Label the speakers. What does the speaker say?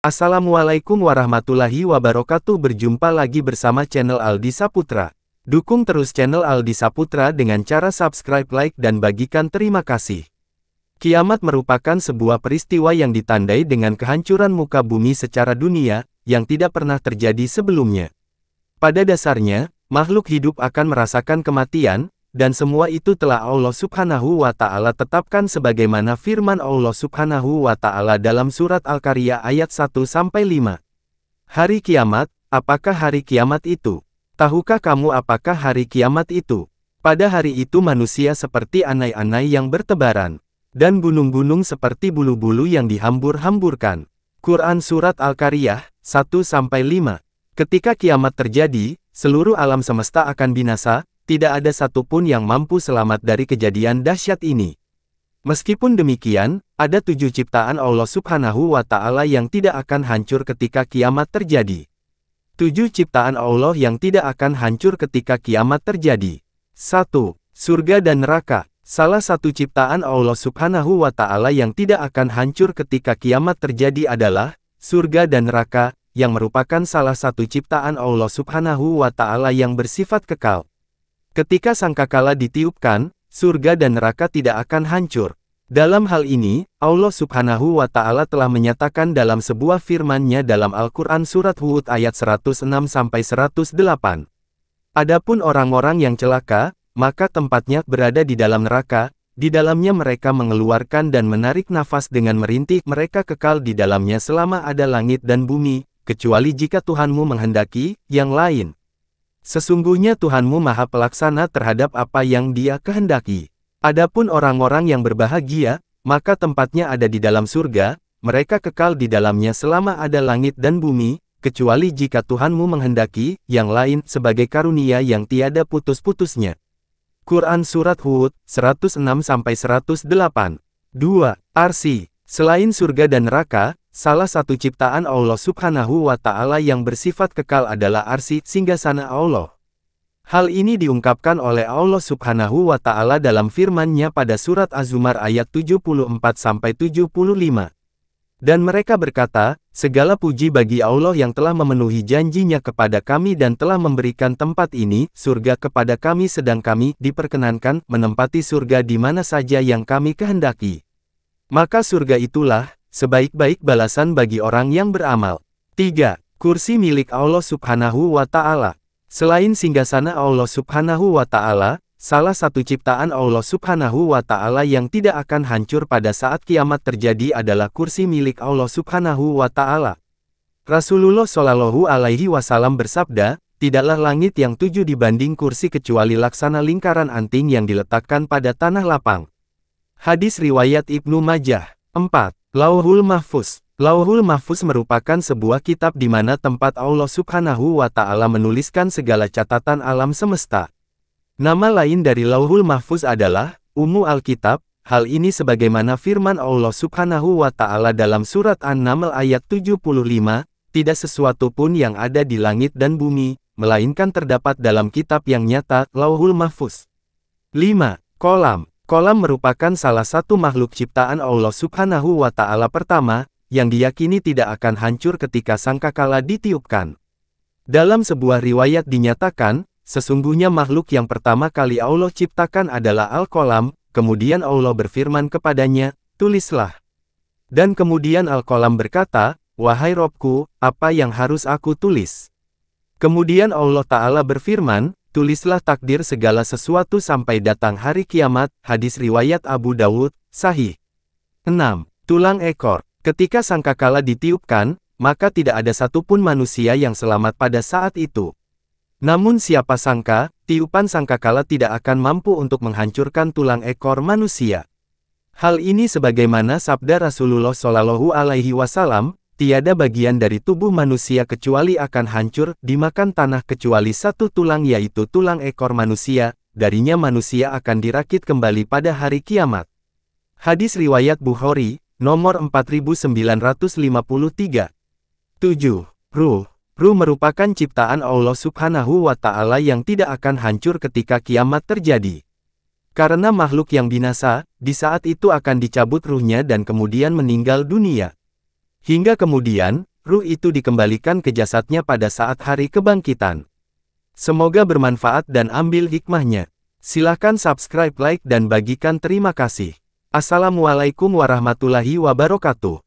Speaker 1: Assalamualaikum warahmatullahi wabarakatuh. Berjumpa lagi bersama channel Aldi Saputra. Dukung terus channel Aldi Saputra dengan cara subscribe, like, dan bagikan. Terima kasih. Kiamat merupakan sebuah peristiwa yang ditandai dengan kehancuran muka bumi secara dunia, yang tidak pernah terjadi sebelumnya. Pada dasarnya, makhluk hidup akan merasakan kematian, dan semua itu telah Allah Subhanahu wa Ta'ala tetapkan sebagaimana firman Allah Subhanahu wa Ta'ala dalam surat Al-Qariyah ayat 1-5. Hari kiamat, apakah hari kiamat itu? Tahukah kamu apakah hari kiamat itu? Pada hari itu manusia seperti anai-anai yang bertebaran, dan gunung-gunung seperti bulu-bulu yang dihambur-hamburkan. Quran Surat Al-Qariyah 1-5. Ketika kiamat terjadi, seluruh alam semesta akan binasa. Tidak ada satupun yang mampu selamat dari kejadian dahsyat ini. Meskipun demikian, ada 7 ciptaan Allah Subhanahu wa Ta'ala yang tidak akan hancur ketika kiamat terjadi. 7 ciptaan Allah yang tidak akan hancur ketika kiamat terjadi. 1. Surga dan neraka. Salah satu ciptaan Allah Subhanahu wa Ta'ala yang tidak akan hancur ketika kiamat terjadi adalah surga dan neraka, yang merupakan salah satu ciptaan Allah Subhanahu wa Ta'ala yang bersifat kekal. Ketika sangkakala ditiupkan, surga dan neraka tidak akan hancur. Dalam hal ini, Allah Subhanahu wa Ta'ala telah menyatakan dalam sebuah firman-Nya dalam Al-Quran Surat Hud ayat 106-108. Adapun orang-orang yang celaka, maka tempatnya berada di dalam neraka, di dalamnya mereka mengeluarkan dan menarik nafas dengan merintih, mereka kekal di dalamnya selama ada langit dan bumi, kecuali jika Tuhanmu menghendaki yang lain. Sesungguhnya Tuhanmu Maha Pelaksana terhadap apa yang Dia kehendaki. Adapun orang-orang yang berbahagia, maka tempatnya ada di dalam surga, mereka kekal di dalamnya selama ada langit dan bumi, kecuali jika Tuhanmu menghendaki yang lain sebagai karunia yang tiada putus-putusnya. Quran Surat Hud 106-108. 2. Arsy. Selain surga dan neraka, salah satu ciptaan Allah Subhanahu wa Ta'ala yang bersifat kekal adalah arsy, singgasana Allah. Hal ini diungkapkan oleh Allah Subhanahu wa Ta'ala dalam firman-Nya pada surat Az-Zumar ayat 74-75. Dan mereka berkata, segala puji bagi Allah yang telah memenuhi janji-Nya kepada kami dan telah memberikan tempat ini, surga kepada kami sedang kami diperkenankan menempati surga di mana saja yang kami kehendaki. Maka surga itulah sebaik-baik balasan bagi orang yang beramal. 3. Kursi milik Allah Subhanahu wa Ta'ala. Selain singgasana Allah Subhanahu wa Ta'ala, salah satu ciptaan Allah Subhanahu wa Ta'ala yang tidak akan hancur pada saat kiamat terjadi adalah kursi milik Allah Subhanahu wa Ta'ala. Rasulullah Shallallahu Alaihi Wasallam bersabda, tidaklah langit yang 7 dibanding kursi kecuali laksana lingkaran anting yang diletakkan pada tanah lapang. Hadis riwayat Ibnu Majah. 4. Lauhul Mahfuz. Lauhul Mahfuz merupakan sebuah kitab di mana tempat Allah Subhanahu wa Ta'ala menuliskan segala catatan alam semesta. Nama lain dari Lauhul Mahfuz adalah Alkitab. Hal ini sebagaimana firman Allah Subhanahu wa Ta'ala dalam surat An-Naml ayat 75, tidak sesuatu pun yang ada di langit dan bumi, melainkan terdapat dalam kitab yang nyata, Lauhul Mahfuz. 5. Kolam. Kolam merupakan salah satu makhluk ciptaan Allah Subhanahu wa Ta'ala pertama, yang diyakini tidak akan hancur ketika sangkakala ditiupkan. Dalam sebuah riwayat dinyatakan, sesungguhnya makhluk yang pertama kali Allah ciptakan adalah Al-Qalam, kemudian Allah berfirman kepadanya, tulislah. Dan kemudian Al-Qalam berkata, wahai Robku, apa yang harus aku tulis? Kemudian Allah Ta'ala berfirman, tulislah takdir segala sesuatu sampai datang hari kiamat. Hadis riwayat Abu Dawud, Sahih. 6. Tulang ekor. Ketika sangkakala ditiupkan, maka tidak ada satupun manusia yang selamat pada saat itu. Namun siapa sangka, tiupan sangkakala tidak akan mampu untuk menghancurkan tulang ekor manusia. Hal ini sebagaimana sabda Rasulullah Shallallahu Alaihi Wasallam, tiada bagian dari tubuh manusia kecuali akan hancur, dimakan tanah kecuali satu tulang yaitu tulang ekor manusia, darinya manusia akan dirakit kembali pada hari kiamat. Hadis riwayat Bukhari, nomor 4953. 7. Ruh. Ruh merupakan ciptaan Allah Subhanahu wa Ta'ala yang tidak akan hancur ketika kiamat terjadi. Karena makhluk yang binasa, di saat itu akan dicabut ruhnya dan kemudian meninggal dunia. Hingga kemudian, ruh itu dikembalikan ke jasadnya pada saat hari kebangkitan. Semoga bermanfaat dan ambil hikmahnya. Silahkan subscribe, like dan bagikan. Terima kasih. Assalamualaikum warahmatullahi wabarakatuh.